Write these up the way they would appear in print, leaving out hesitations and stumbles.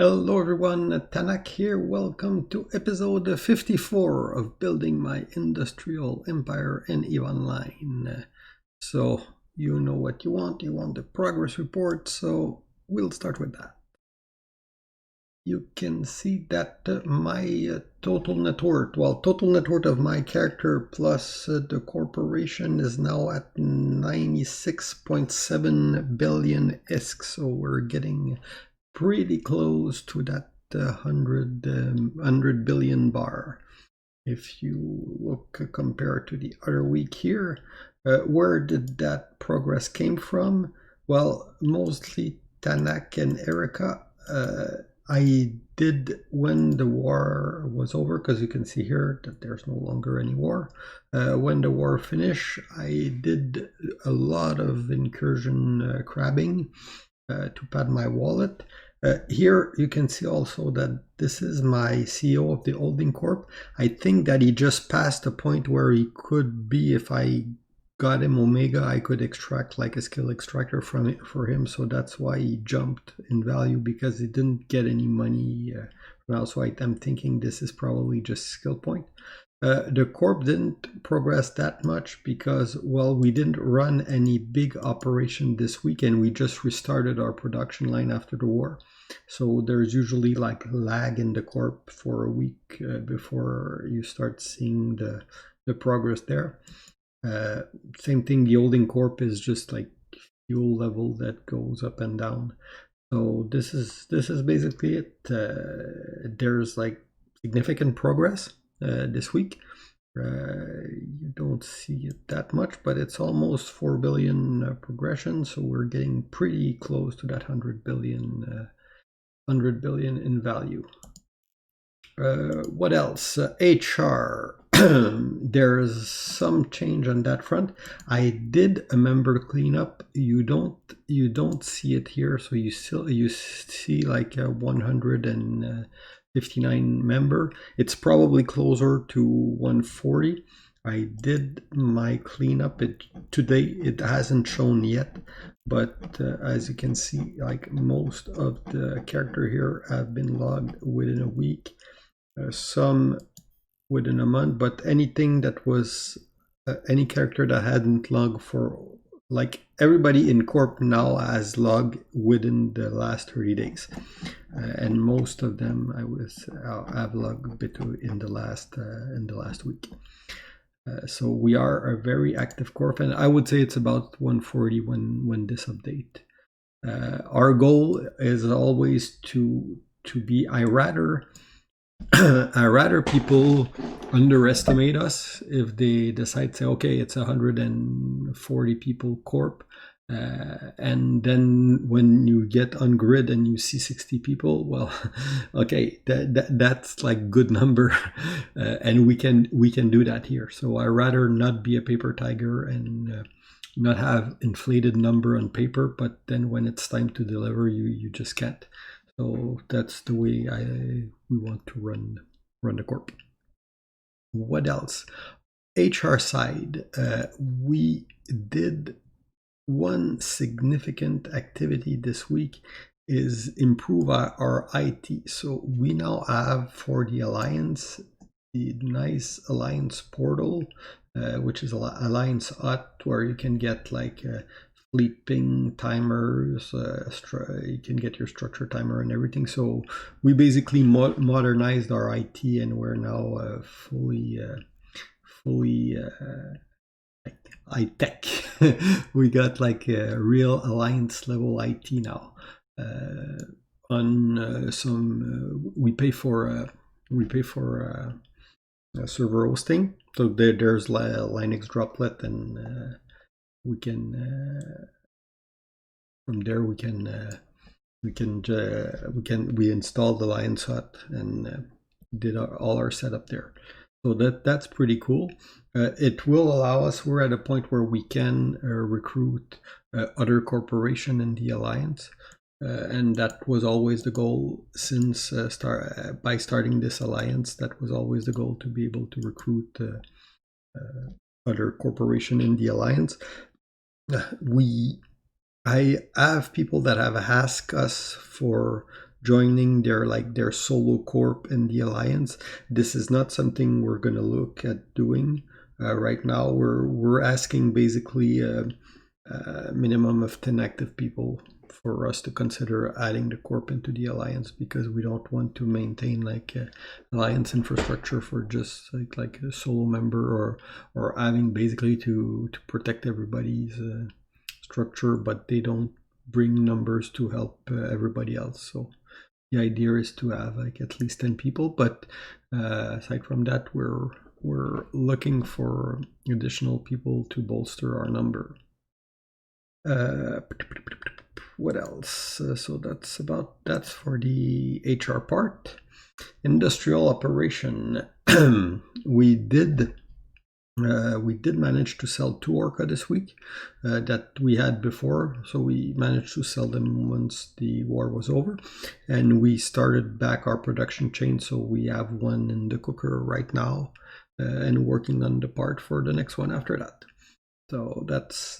Hello everyone, Tanak here. Welcome to episode 54 of Building My Industrial Empire in EVE Online. So you know what you want the progress report, so we'll start with that. You can see that my total net worth of my character plus the corporation is now at 96.7 billion ISK, so we're getting pretty close to that 100 billion bar. If you look compared to the other week here, where did that progress came from? Well, mostly Tanak and Erica. I did when the war was over, because you can see here that there's no longer any war. When the war finished, I did a lot of incursion crabbing to pad my wallet. Here you can see also that this is my CEO of the holding corp. I think that he just passed the point where he could be, if I got him Omega, I could extract like a skill extractor from it for him. So that's why he jumped in value, because he didn't get any money now. So I'm thinking this is probably just skill point. The corp didn't progress that much because, well, we didn't run any big operation this week and we just restarted our production line after the war. So there's usually like lag in the corp for a week before you start seeing the progress there. Same thing, the holding corp is just like fuel level that goes up and down. So this is basically it. There's like significant progress this week. You don't see it that much, but it's almost 4 billion progression, so we're getting pretty close to that 100 billion in value. What else? HR. There's some change on that front. I did a member cleanup. You don't see it here, so you see like a 159 member. It's probably closer to 140. I did my cleanup. Today it hasn't shown yet, but as you can see, like most of the character here have been logged within a week, some within a month, but anything that was any character that hadn't logged for, like, everybody in corp now has logged within the last 30 days, and most of them have logged a bit in the last week. So we are a very active corp, and I would say it's about 140 when this update. Our goal is always to be. I rather people underestimate us if they decide to say, okay, it's 140 people corp, and then when you get on grid and you see 60 people, well, okay, that's like good number, and we can do that here. So I rather not be a paper tiger and not have inflated number on paper, but then when it's time to deliver, you just can't. So that's the way we want to run the corp. What else? HR side, we did one significant activity this week is improve our IT. So we now have for the Alliance the nice Alliance portal, which is Alliance Hut, where you can get like sleeping timers, you can get your structure timer and everything. So we basically modernized our IT, and we're now fully high tech. We got like a real Alliance level IT now. On some we pay for server hosting, so there's Linux droplet, and we can from there we installed the Alliance Hut and did all our setup there. So that's pretty cool. It will allow us. We're at a point where we can recruit other corporation in the Alliance, and that was always the goal since by starting this Alliance. That was always the goal, to be able to recruit other corporation in the Alliance. I have people that have asked us for joining their solo corp in the alliance. This is not something we're going to look at doing right now. We're asking basically a minimum of 10 active people for us to consider adding the corp into the alliance, because we don't want to maintain like alliance infrastructure for just like a solo member, or having basically to protect everybody's structure, but they don't bring numbers to help everybody else. So the idea is to have like at least 10 people, but aside from that, we're looking for additional people to bolster our number. What else? So that's for the HR part. Industrial operation. we did manage to sell 2 Orca this week that we had before. So we managed to sell them once the war was over, and we started back our production chain. So we have one in the cooker right now and working on the part for the next one after that. So that's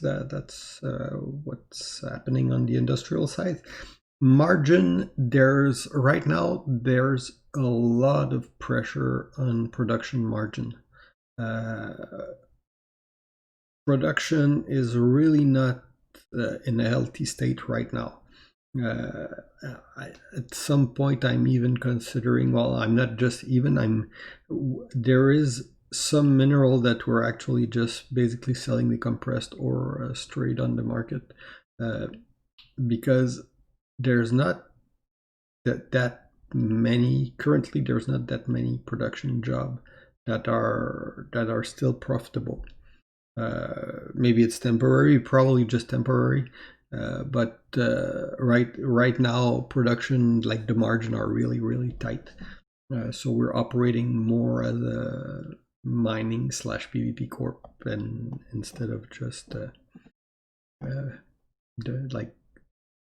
what's happening on the industrial side. Margin, there's a lot of pressure on production margin. Production is really not in a healthy state right now. At some point, I'm even considering. Well, I'm not just even. There is some mineral that we're actually just basically selling the compressed or straight on the market, because there's not that many currently. There's not that many production jobs that are still profitable. Maybe it's temporary, probably just temporary. But right now, production, like the margin, are really tight. So we're operating more as a mining / PvP corp, and instead of just like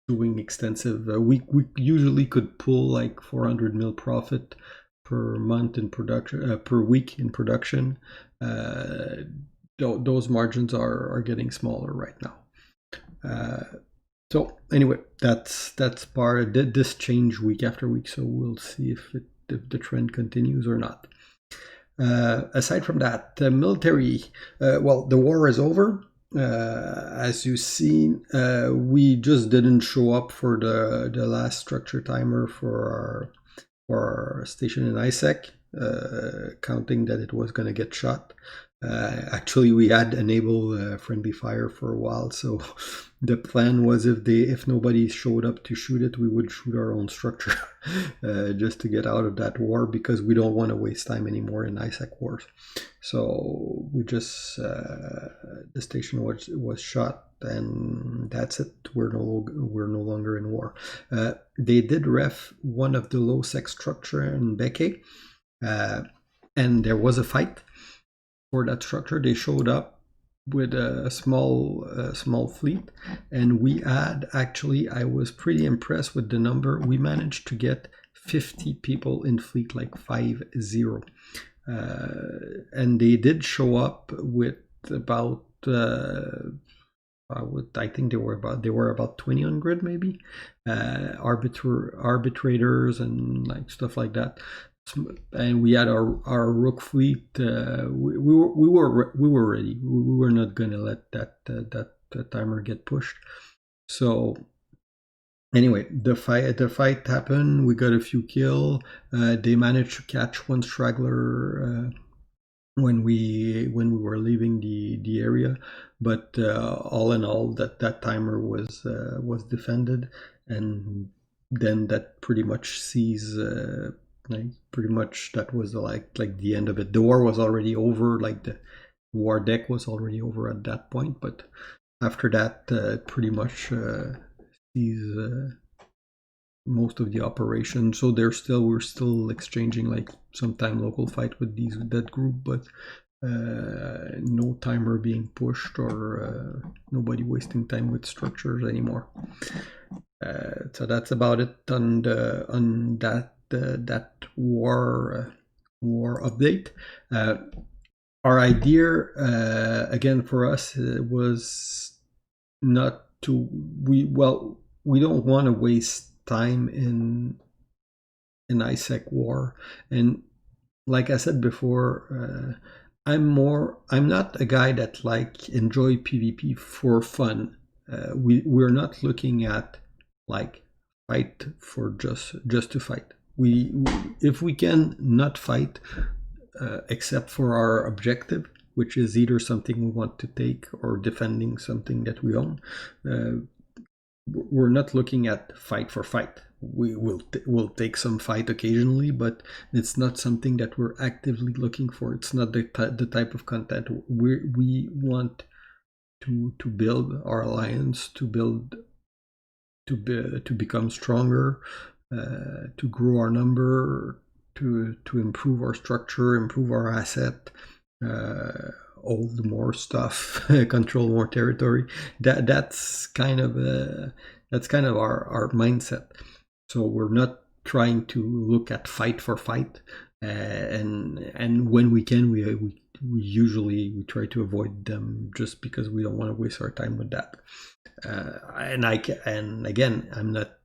doing extensive. We usually could pull like 400 mil profit per month in production, per week in production. Those margins are getting smaller right now. So anyway, that's part of this change week after week. So we'll see if the trend continues or not. Aside from that, the military, well, the war is over. As you've seen, we just didn't show up for the last structure timer for our station in ISEC, counting that it was going to get shot. Actually, we had enabled friendly fire for a while, so the plan was if nobody showed up to shoot it, we would shoot our own structure just to get out of that war, because we don't want to waste time anymore in ISEC wars. So we just the station was shot, and that's it. We're no longer in war. They did ref one of the low sec structure in Beke, and there was a fight for that structure. They showed up with a small fleet, and we had actually, I was pretty impressed with the number. We managed to get 50 people in fleet, like 50, and they did show up with about I think they were about 20 on grid, maybe arbitrators and like stuff like that. And we had our rook fleet. We were ready. We were not gonna let that timer get pushed. So anyway, the fight happened. We got a few kills. They managed to catch one straggler when we were leaving the area, but all in all, that timer was defended, and then that pretty much sees. Pretty much that was like the end of it. The war was already over, like the war deck was already over at that point, but after that pretty much sees most of the operation. So we're still exchanging like sometime local fight with that group, but no timer being pushed, or nobody wasting time with structures anymore. So that's about it on that war update. Our idea again for us was not to we don't want to waste time in ISEC war, and like I said before, I'm not a guy that like enjoy PvP for fun. We're not looking at like fight for just to fight. If we can not fight, except for our objective, which is either something we want to take or defending something that we own, we're not looking at fight for fight. We'll take some fight occasionally, but it's not something that we're actively looking for. It's not the type of content we want to build our alliance, to become stronger, to grow our number, to improve our structure, improve our asset, hold more stuff, control more territory. That's kind of our mindset. So we're not trying to look at fight for fight, and when we can, we usually try to avoid them just because we don't want to waste our time with that. And again, I'm not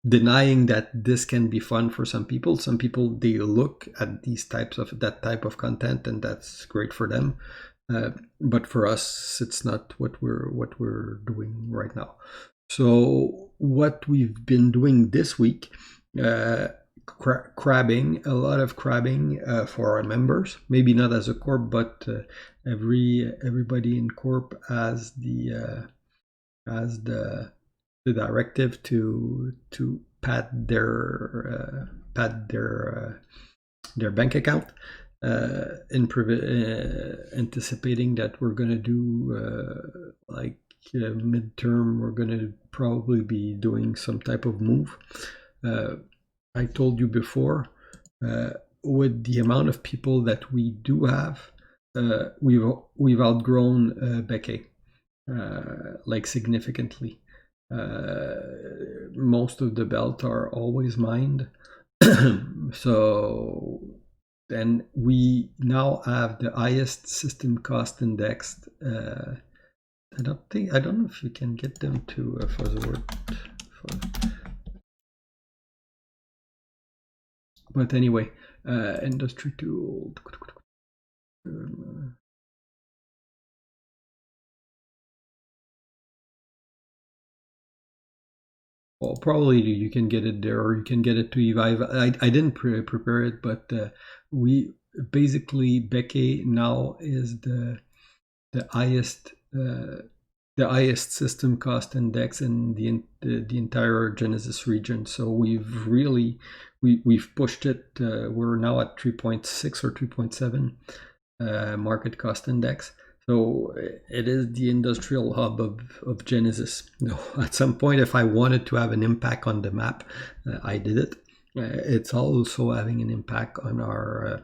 denying that this can be fun for some people. Some people, they look at that type of content, and that's great for them. But for us, it's not what we're doing right now. So what we've been doing this week, crabbing, a lot of crabbing for our members. Maybe not as a corp, but everybody in corp has the directive to pad their bank account, anticipating that we're going to do midterm. We're going to probably be doing some type of move. I told you before, with the amount of people that we do have, we've outgrown Becky, like significantly. Most of the belt are always mined. So then we now have the highest system cost indexed. I don't know if you can get them to fuzzword. But anyway, industry tool. Well, probably you can get it there, or you can get it to Evive. I didn't prepare it, but we basically Becky now is the highest system cost index in the entire Genesis region. So we've pushed it. We're now at 3.6 or 3.7 market cost index. So it is the industrial hub of Genesis. At some point, if I wanted to have an impact on the map, I did it. It's also having an impact on our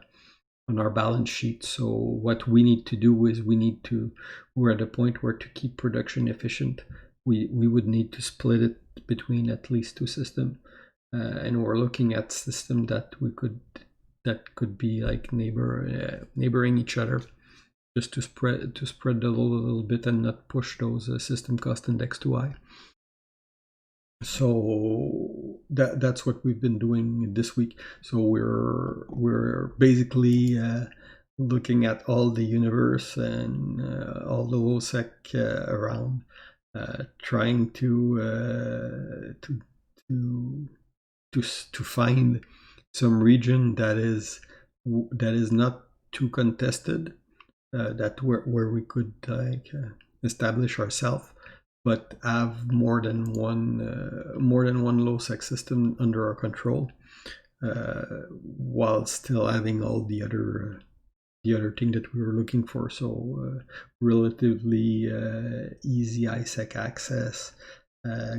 balance sheet. So what we need to do is we're at a point where, to keep production efficient, we would need to split it between at least two systems, and we're looking at systems that could be like neighboring each other, just to spread the load a little bit and not push those system cost index too high. So that's what we've been doing this week. So we're basically looking at all the universe and all the low sec around, trying to find some region that is not too contested, that where we could establish ourselves, but have more than one low sec system under our control, while still having all the other thing that we were looking for. So relatively easy ISEC access,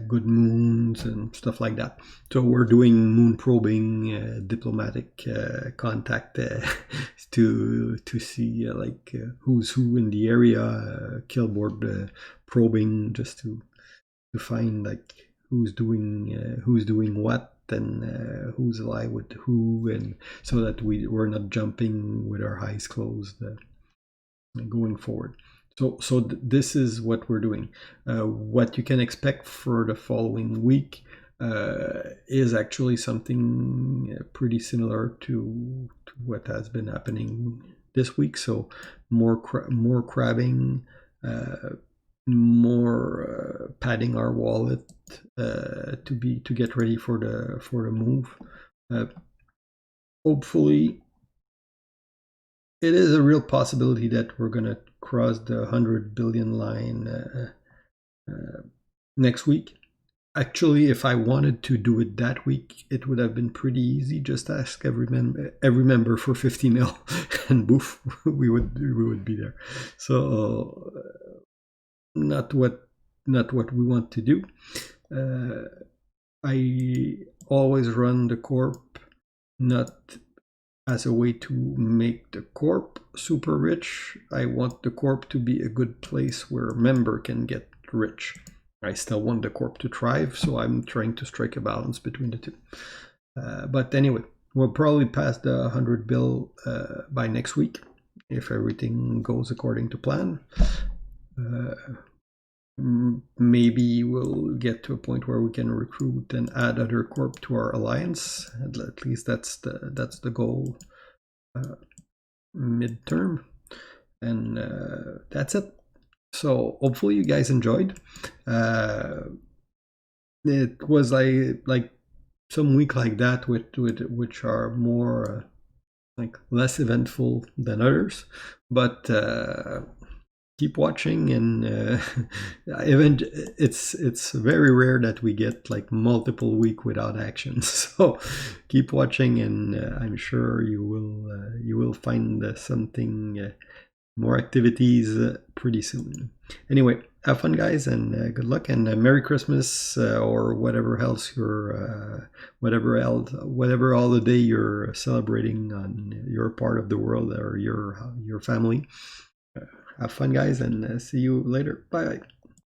good moons and stuff like that. So we're doing moon probing, diplomatic contact to see who's who in the area, killboard probing, just to find who's doing what, and who's alive with who, and so that we're not jumping with our eyes closed going forward. So this is what we're doing. What you can expect for the following week is actually something pretty similar to what has been happening this week. So more crabbing, more padding our wallet to get ready for the move. Hopefully, it is a real possibility that we're gonna cross the 100 billion line next week. Actually, if I wanted to do it that week, it would have been pretty easy. Just ask every member for 50 mil, and boof, we would be there. So not what we want to do. I always run the corp not as a way to make the corp super rich. I want the corp to be a good place where a member can get rich. I still want the corp to thrive, so I'm trying to strike a balance between the two. But anyway, we'll probably pass the 100 bill by next week if everything goes according to plan. Maybe we'll get to a point where we can recruit and add other corp to our alliance. At least that's the goal midterm, and that's it. So hopefully you guys enjoyed. It was like some week like that with which are more like less eventful than others, but keep watching, and it's very rare that we get like multiple week without action. So keep watching, and I'm sure you will find something more activities pretty soon. Anyway, have fun, guys, and good luck, and Merry Christmas or whatever else whatever holiday you're celebrating on your part of the world or your family. Have fun, guys, and see you later. Bye.